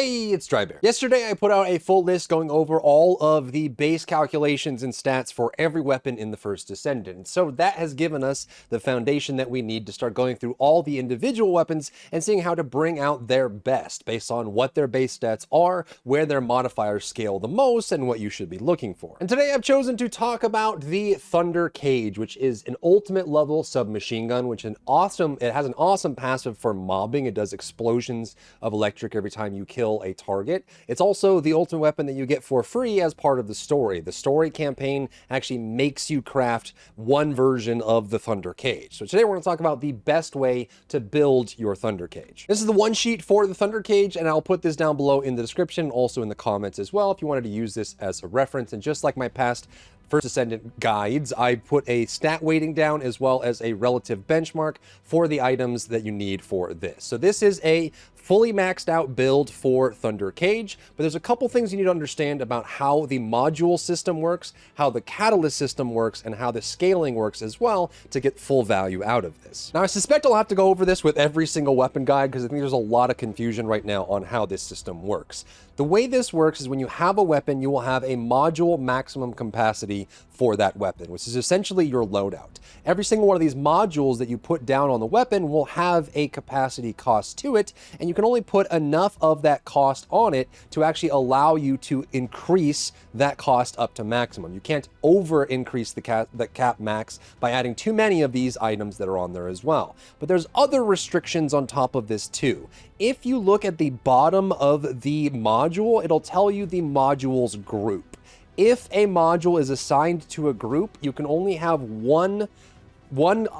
Hey, it's Drybear. Yesterday I put out a full list going over all of the base calculations and stats for every weapon in the First Descendant. So that has given us the foundation that we need to start going through all the individual weapons and seeing how to bring out their best based on what their base stats are, where their modifiers scale the most, and what you should be looking for. And today I've chosen to talk about the Thunder Cage, which is an ultimate level submachine gun, which it has an awesome passive for mobbing. It does explosions of electric every time you kill a target. It's also the ultimate weapon that you get for free as part of the story. The story campaign actually makes you craft one version of the Thunder Cage. So today we're going to talk about the best way to build your Thunder Cage. This is the one sheet for the Thunder Cage, and I'll put this down below in the description, also in the comments as well, if you wanted to use this as a reference. And just like my past First Descendant guides, I put a stat weighting down as well as a relative benchmark for the items that you need for this. So this is a fully maxed out build for Thunder Cage, but there's a couple things you need to understand about how the module system works, how the catalyst system works, and how the scaling works as well to get full value out of this. Now, I suspect I'll have to go over this with every single weapon guide because I think there's a lot of confusion right now on how this system works. The way this works is when you have a weapon, you will have a module maximum capacity for that weapon, which is essentially your loadout. Every single one of these modules that you put down on the weapon will have a capacity cost to it, and you can only put enough of that cost on it to actually allow you to increase that cost up to maximum. You can't over increase the cap max by adding too many of these items that are on there as well. But there's other restrictions on top of this too. If you look at the bottom of the module, it'll tell you the module's group. If a module is assigned to a group, you can only have one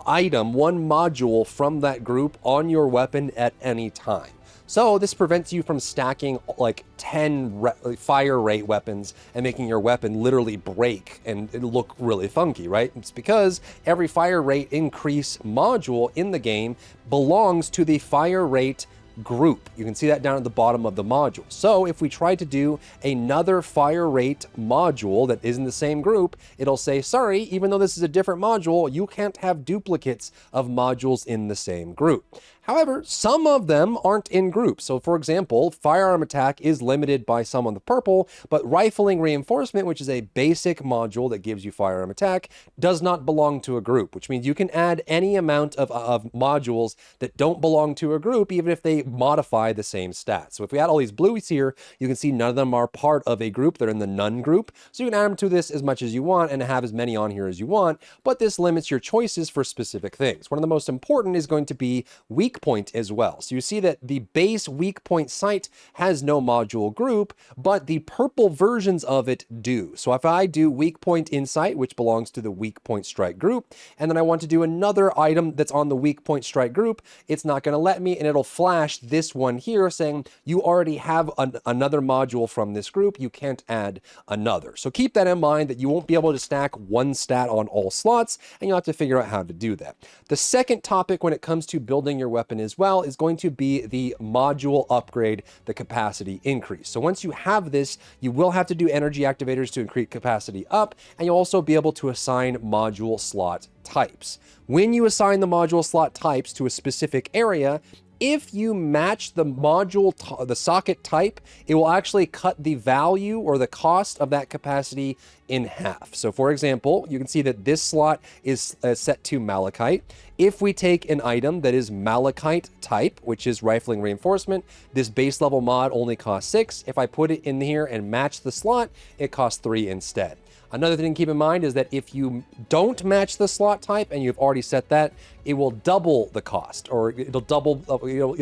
item, one module from that group on your weapon at any time. So this prevents you from stacking like 10 fire rate weapons and making your weapon literally break and look really funky, right? It's because every fire rate increase module in the game belongs to the fire rate group. You can see that down at the bottom of the module. So if we try to do another fire rate module that is in the same group, it'll say, sorry, even though this is a different module, you can't have duplicates of modules in the same group. However, some of them aren't in groups. So for example, firearm attack is limited by some on the purple, but rifling reinforcement, which is a basic module that gives you firearm attack, does not belong to a group, which means you can add any amount of modules that don't belong to a group, even if they modify the same stats. So if we add all these blues here, you can see none of them are part of a group. They're in the none group. So you can add them to this as much as you want and have as many on here as you want, but this limits your choices for specific things. One of the most important is going to be weak point as well. So you see that the base weak point sight has no module group, but the purple versions of it do. So if I do weak point insight, which belongs to the weak point strike group, and then I want to do another item that's on the weak point strike group, it's not going to let me, and it'll flash this one here saying you already have another module from this group, you can't add another. So keep that in mind, that you won't be able to stack one stat on all slots, and you'll have to figure out how to do that. The second topic when it comes to building your weapon as well is going to be the module upgrade, the capacity increase. So once you have this, you will have to do energy activators to increase capacity up, and you'll also be able to assign module slot types. When you assign the module slot types to a specific area, if you match the the socket type, it will actually cut the value or the cost of that capacity in half. So for example, you can see that this slot is set to malachite. If we take an item that is malachite type, which is rifling reinforcement, this base level mod only costs 6. If I put it in here and match the slot, it costs 3 instead. Another thing to keep in mind is that if you don't match the slot type and you've already set that, it will double the cost, or it'll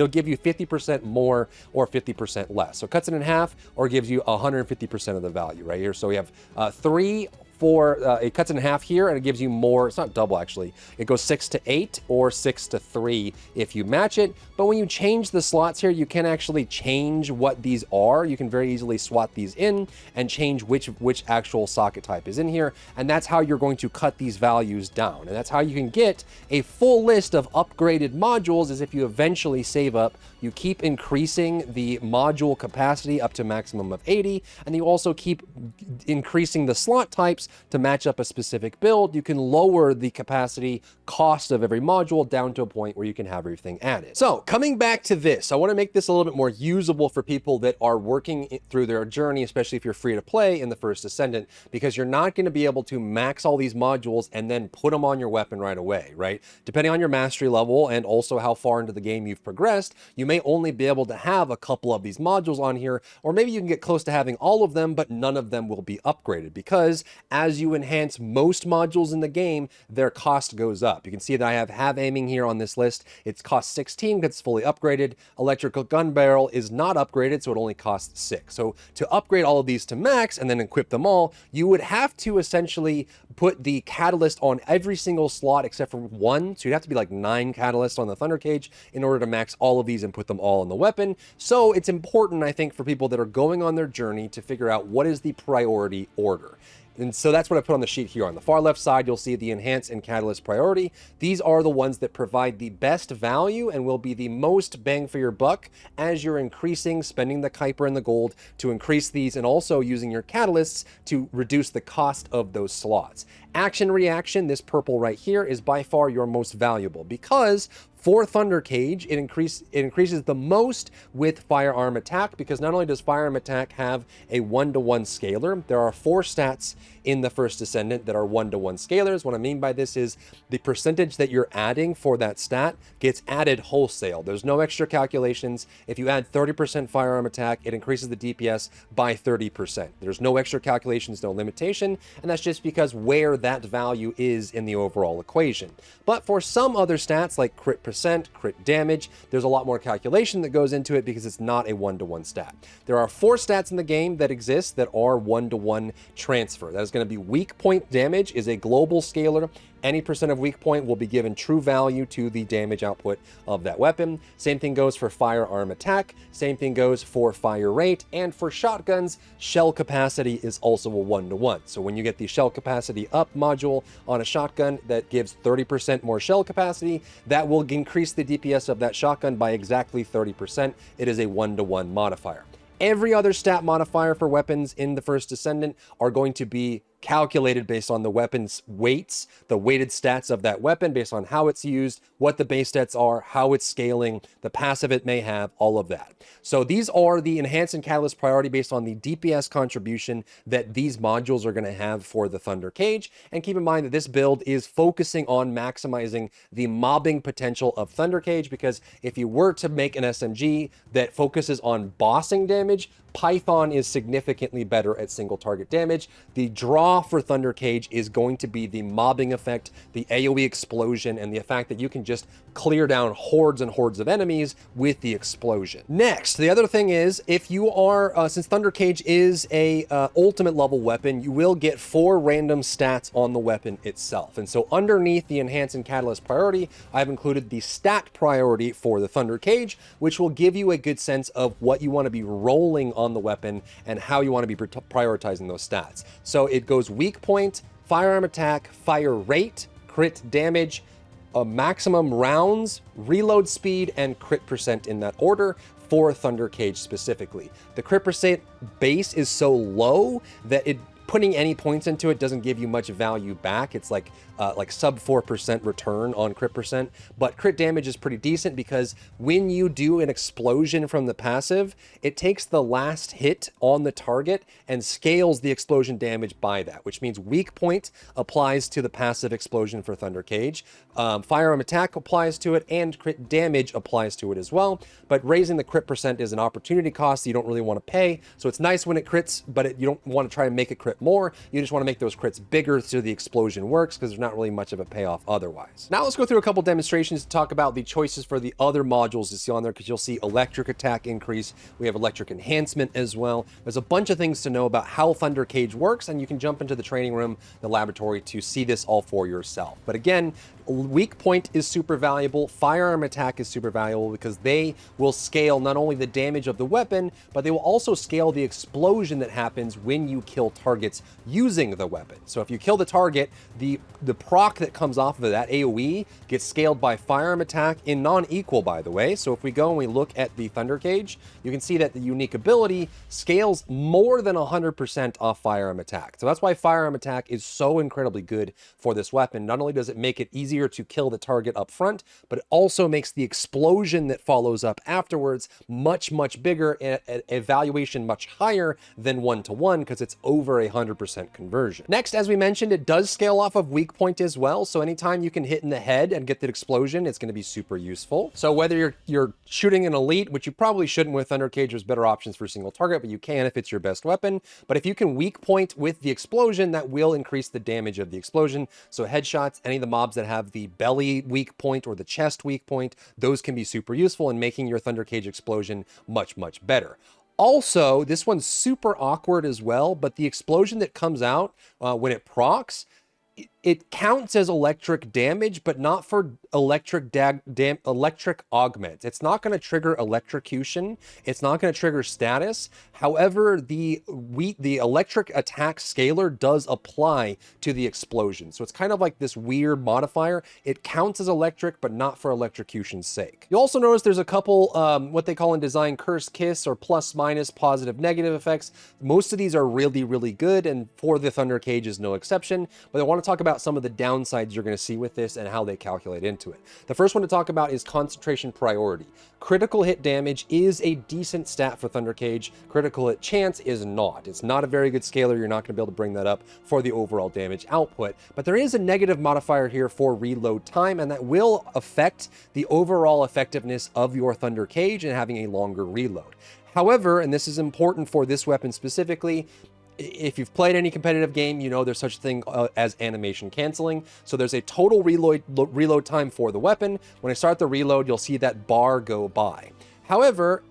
give you 50% more or 50% less. So it cuts it in half or gives you 150% of the value right here. So we have 3 it cuts in half here and it gives you more. It's not double actually. It goes 6 to 8 or 6 to 3 if you match it. But when you change the slots here, you can actually change what these are. You can very easily swap these in and change which actual socket type is in here. And that's how you're going to cut these values down. And that's how you can get a full list of upgraded modules, is if you eventually save up, you keep increasing the module capacity up to maximum of 80, and you also keep increasing the slot types to match up a specific build, you can lower the capacity cost of every module down to a point where you can have everything added. So coming back to this, I want to make this a little bit more usable for people that are working through their journey, especially if you're free to play in the First Descendant, because you're not going to be able to max all these modules and then put them on your weapon right away, right? Depending on your mastery level and also how far into the game you've progressed, you may only be able to have a couple of these modules on here, or maybe you can get close to having all of them, but none of them will be upgraded, because as you enhance most modules in the game, their cost goes up. You can see that I have aiming here on this list. It's cost 16 because it's fully upgraded. Electrical gun barrel is not upgraded, so it only costs 6. So to upgrade all of these to max and then equip them all, you would have to essentially put the catalyst on every single slot except for one. So you'd have to be like 9 catalysts on the Thunder Cage in order to max all of these and put them all in the weapon. So it's important, I think, for people that are going on their journey to figure out what is the priority order. And so that's what I put on the sheet here. On the far left side, you'll see the Enhance and Catalyst priority. These are the ones that provide the best value and will be the most bang for your buck as you're increasing, spending the Kuiper and the gold to increase these, and also using your catalysts to reduce the cost of those slots. Action Reaction, this purple right here, is by far your most valuable because for Thunder Cage, it increases the most with Firearm Attack, because not only does Firearm Attack have a 1-to-1 scalar, there are 4 stats in the First Descendant that are 1-to-1 scalars. What I mean by this is the percentage that you're adding for that stat gets added wholesale. There's no extra calculations. If you add 30% Firearm Attack, it increases the DPS by 30%. There's no extra calculations, no limitation, and that's just because where that value is in the overall equation. But for some other stats like crit percent, crit damage, there's a lot more calculation that goes into it because it's not a 1-to-1 stat. There are 4 stats in the game that exist that are 1-to-1 transfer. That is going to be weak point damage is a global scalar. Any percent of weak point will be given true value to the damage output of that weapon. Same thing goes for firearm attack. Same thing goes for fire rate. And for shotguns, shell capacity is also a 1-to-1. So when you get the shell capacity up module on a shotgun that gives 30% more shell capacity, that will increase the DPS of that shotgun by exactly 30%. It is a 1-to-1 modifier. Every other stat modifier for weapons in the First Descendant are going to be calculated based on the weapon's weights, the weighted stats of that weapon based on how it's used, what the base stats are, how it's scaling, the passive it may have, all of that. So these are the Enhance and Catalyst priority based on the DPS contribution that these modules are going to have for the Thunder Cage. And keep in mind that this build is focusing on maximizing the mobbing potential of Thunder Cage, because if you were to make an SMG that focuses on bossing damage, Python is significantly better at single target damage. The draw for Thunder Cage is going to be the mobbing effect, the AoE explosion, and the fact that you can just clear down hordes and hordes of enemies with the explosion. Next, the other thing is, if you are, since Thunder Cage is a ultimate level weapon, you will get 4 random stats on the weapon itself. And so underneath the Enhance and Catalyst priority, I've included the stat priority for the Thunder Cage, which will give you a good sense of what you want to be rolling on the weapon and how you want to be prioritizing those stats. So it goes weak point, firearm attack, fire rate, crit damage, maximum rounds, reload speed, and crit percent in that order for Thunder Cage specifically. The crit percent base is so low that putting any points into it doesn't give you much value back. It's like sub 4% return on crit percent, but crit damage is pretty decent because when you do an explosion from the passive, it takes the last hit on the target and scales the explosion damage by that, which means weak point applies to the passive explosion for Thunder Cage. Firearm attack applies to it, and crit damage applies to it as well. But raising the crit percent is an opportunity cost you don't really want to pay. So it's nice when it crits, but you don't want to try and make it crit more. You just want to make those crits bigger so the explosion works, because there's not really much of a payoff otherwise. Now let's go through a couple demonstrations to talk about the choices for the other modules you see on there, because you'll see electric attack increase. We have electric enhancement as well. There's a bunch of things to know about how Thunder Cage works, and you can jump into the training room, the laboratory, to see this all for yourself. But again, weak point is super valuable. Firearm attack is super valuable because they will scale not only the damage of the weapon, but they will also scale the explosion that happens when you kill targets targets using the weapon. So if you kill the target, the proc that comes off of that AoE gets scaled by firearm attack in non-equal, by the way. So if we go and we look at the Thunder Cage, you can see that the unique ability scales more than 100% off firearm attack. So that's why firearm attack is so incredibly good for this weapon. Not only does it make it easier to kill the target up front, but it also makes the explosion that follows up afterwards much, much bigger, and evaluation much higher than 1-to-1 because it's over 100% conversion. Next, as we mentioned, it does scale off of weak point as well. So anytime you can hit in the head and get that explosion, it's going to be super useful. So whether you're shooting an elite, which you probably shouldn't with Thunder Cage, there's better options for single target, but you can if it's your best weapon. But if you can weak point with the explosion, that will increase the damage of the explosion. So headshots, any of the mobs that have the belly weak point or the chest weak point, those can be super useful in making your Thunder Cage explosion much, much better. Also, this one's super awkward as well, but the explosion that comes out when it procs, it counts as electric damage, but not for electric augment. It's not going to trigger electrocution. It's not going to trigger status. However, the electric attack scaler does apply to the explosion. So it's kind of like this weird modifier. It counts as electric, but not for electrocution's sake. You also notice there's a couple, what they call in design curse kiss or plus minus positive negative effects. Most of these are really, really good, and for the Thunder Cage is no exception. But I want to talk about some of the downsides you're going to see with this and how they calculate into it. The first one to talk about is concentration priority. Critical hit damage is a decent stat for Thunder Cage. Critical hit chance is not. It's not a very good scaler. You're not going to be able to bring that up for the overall damage output. But there is a negative modifier here for reload time, and that will affect the overall effectiveness of your Thunder Cage and having a longer reload. However, and this is important for this weapon specifically, if you've played any competitive game, you know there's such a thing as animation canceling. So there's a total reload time for the weapon. When I start the reload, you'll see that bar go by. However,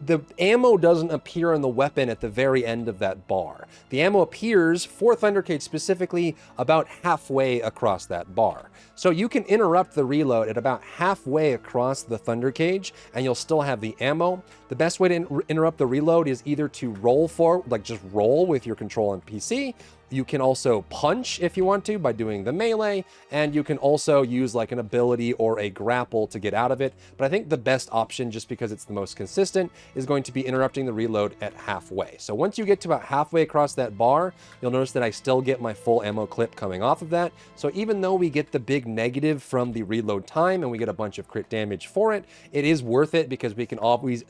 the ammo doesn't appear on the weapon at the very end of that bar. The ammo appears, for Thunder Cage specifically, about halfway across that bar. So you can interrupt the reload at about halfway across the Thunder Cage, and you'll still have the ammo. The best way to interrupt the reload is either to roll forward, like just roll with your control on PC. You can also punch if you want to by doing the melee, and you can also use like an ability or a grapple to get out of it. But I think the best option, just because it's the most consistent, is going to be interrupting the reload at halfway. So once you get to about halfway across that bar, you'll notice that I still get my full ammo clip coming off of that. So even though we get the big negative from the reload time and we get a bunch of crit damage for it, it is worth it because we can always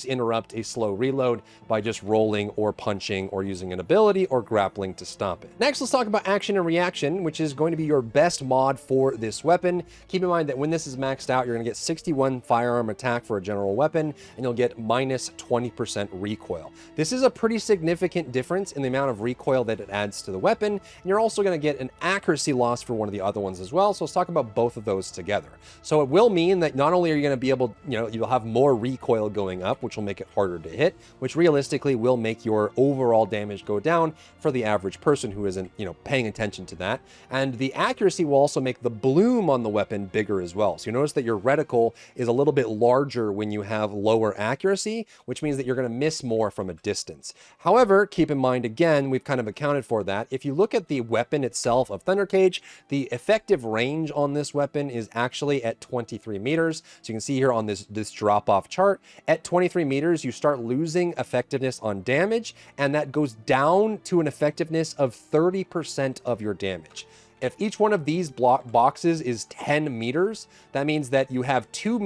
interrupt a slow reload by just rolling or punching or using an ability or grappling to stop it. Next, let's talk about action and reaction, which is going to be your best mod for this weapon. Keep in mind that when this is maxed out, you're going to get 61 firearm attack for a general weapon, and you'll get minus 20% recoil. This is a pretty significant difference in the amount of recoil that it adds to the weapon, and you're also going to get an accuracy loss for one of the other ones as well. So let's talk about both of those together. So it will mean that not only are you going to be able, you'll have more recoil going up, which will make it harder to hit, which realistically will make your overall damage go down for the average person who isn't, paying attention to that. And the accuracy will also make the bloom on the weapon bigger as well. So you notice that your reticle is a little bit larger when you have lower accuracy, which means that you're going to miss more from a distance. However, keep in mind, again, we've kind of accounted for that. If you look at the weapon itself of Thunder Cage, the effective range on this weapon is actually at 23 meters. So you can see here on this drop-off chart, at 23 meters, you start losing effectiveness on damage, and that goes down to an effectiveness of 30% of your damage. If each one of these boxes is 10 meters, that means that you have two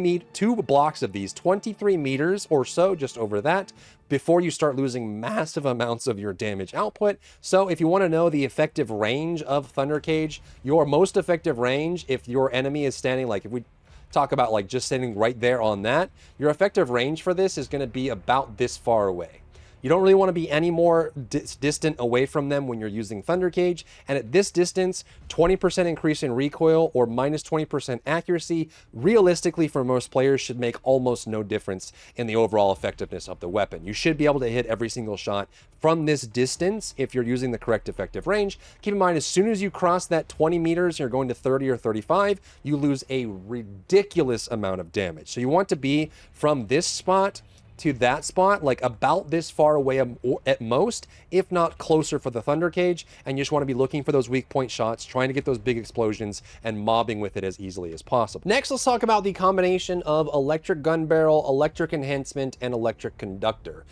blocks of these, 23 meters or so, just over that, before you start losing massive amounts of your damage output. So if you want to know the effective range of Thunder Cage, your most effective range, if your enemy is standing, like if we talk about like just standing right there on that, your effective range for this is going to be about this far away. You don't really want to be any more distant away from them when you're using Thunder Cage. And at this distance, 20% increase in recoil or minus 20% accuracy, realistically for most players should make almost no difference in the overall effectiveness of the weapon. You should be able to hit every single shot from this distance if you're using the correct effective range. Keep in mind, as soon as you cross that 20 meters, you're going to 30 or 35, you lose a ridiculous amount of damage. So you want to be from this spot to that spot, like about this far away at most, if not closer for the Thunder Cage, and you just want to be looking for those weak point shots, trying to get those big explosions, and mobbing with it as easily as possible. Next, let's talk about the combination of electric gun barrel, electric enhancement, and electric conductor.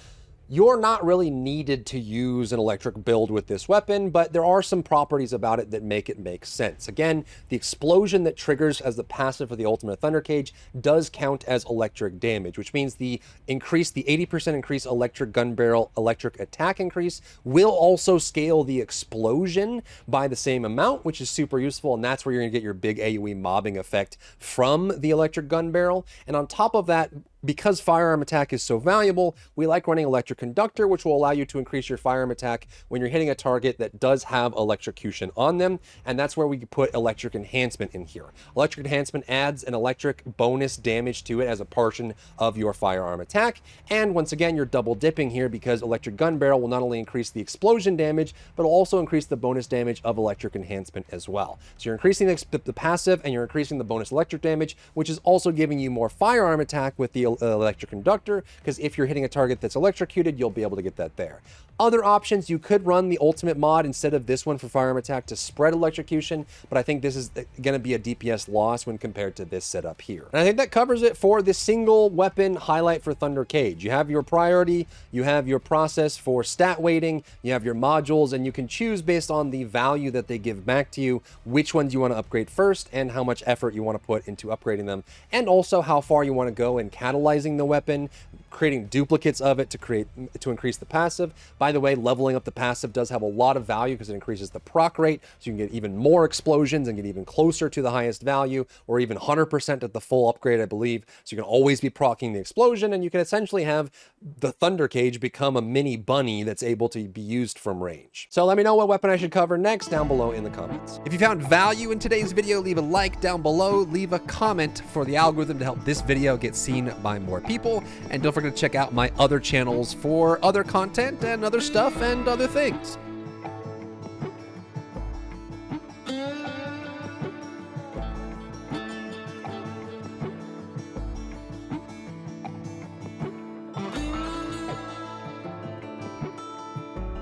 You're not really needed to use an electric build with this weapon, but there are some properties about it that make it make sense. Again, the explosion that triggers as the passive for the ultimate Thunder Cage does count as electric damage, which means the 80% increase electric gun barrel, electric attack increase will also scale the explosion by the same amount, which is super useful, and that's where you're gonna get your big AoE mobbing effect from the electric gun barrel. And on top of that, because firearm attack is so valuable, we like running electric conductor, which will allow you to increase your firearm attack when you're hitting a target that does have electrocution on them, and that's where we put electric enhancement in here. Electric enhancement adds an electric bonus damage to it as a portion of your firearm attack, and once again, you're double dipping here because electric gun barrel will not only increase the explosion damage, but will also increase the bonus damage of electric enhancement as well. So you're increasing the passive, and you're increasing the bonus electric damage, which is also giving you more firearm attack with the electric conductor, because if you're hitting a target that's electrocuted, you'll be able to get that there. Other options, you could run the ultimate mod instead of this one for firearm attack to spread electrocution, but I think this is going to be a DPS loss when compared to this setup here. And I think that covers it for the single weapon highlight for Thunder Cage. You have your priority, you have your process for stat weighting, you have your modules, and you can choose based on the value that they give back to you, which ones you want to upgrade first and how much effort you want to put into upgrading them, and also how far you want to go in catalyzing the weapon, creating duplicates of it to increase the passive. By the way, leveling up the passive does have a lot of value because it increases the proc rate, so you can get even more explosions and get even closer to the highest value, or even 100% at the full upgrade, I believe. So you can always be proccing the explosion, and you can essentially have the Thunder Cage become a mini bunny that's able to be used from range. So let me know what weapon I should cover next down below in the comments. If you found value in today's video, leave a like down below, leave a comment for the algorithm to help this video get seen by more people, and don't forget to check out my other channels for other content and other stuff and other things.